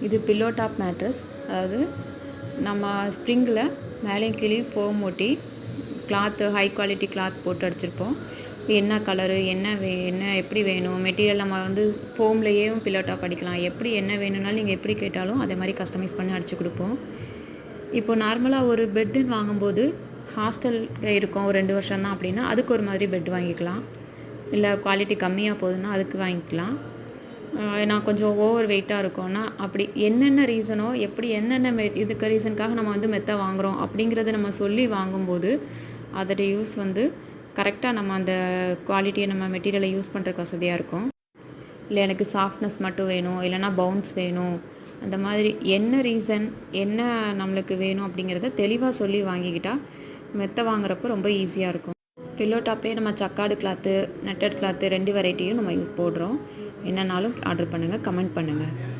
இது pillow top mattress. அதாவது நம்ம ஸ்ப்ரிங்கில் மேலேயும் கீழேயும் ஃபோம் ஒட்டி கிளாத்து ஹை குவாலிட்டி கிளாத் போட்டு அடிச்சிருப்போம். என்ன கலரு, என்ன எப்படி வேணும், மெட்டீரியல் நம்ம வந்து ஃபோம்லேயும் பில்லோ டாப் அடிக்கலாம். எப்படி என்ன வேணும்னாலும் நீங்கள் எப்படி கேட்டாலும் அதே மாதிரி கஸ்டமைஸ் பண்ணி அடித்து கொடுப்போம். இப்போ நார்மலாக ஒரு பெட்டுன்னு வாங்கும்போது ஹாஸ்டல் இருக்கும் ஒரு 2 வருஷம் தான் அப்படின்னா அதுக்கு ஒரு மாதிரி பெட் வாங்கிக்கலாம். இல்லை குவாலிட்டி கம்மியாக போகுதுன்னா அதுக்கு வாங்கிக்கலாம். நான் கொஞ்சம் ஓவர் வெயிட்டாக இருக்கோன்னா அப்படி என்னென்ன ரீசனோ எப்படி என்னென்ன இதுக்கு ரீசனுக்காக நம்ம வந்து மெத்தை வாங்குகிறோம் அப்படிங்கிறத நம்ம சொல்லி வாங்கும்போது அதோட யூஸ் வந்து கரெக்டாக நம்ம அந்த குவாலிட்டியை நம்ம மெட்டீரியலை யூஸ் பண்ணுறதுக்கு வசதியாக இருக்கும். இல்லை எனக்கு சாஃப்ட்னஸ் மட்டும் வேணும், இல்லைனா பவுன்ஸ் வேணும், அந்த மாதிரி என்ன ரீசன் என்ன நம்மளுக்கு வேணும் அப்படிங்கிறத தெளிவாக சொல்லி வாங்கிக்கிட்டால் மெத்தை வாங்குறப்போ ரொம்ப ஈஸியாக இருக்கும். பில்லோ டாப்லேயே நம்ம சக்காடு கிளாத்து, நெட்டட் கிளாத்து 2 வெரைட்டியும் நம்ம போடுறோம். என்னன்னாலும் ஆர்டர் பண்ணுங்கள், கமெண்ட் பண்ணுங்கள்.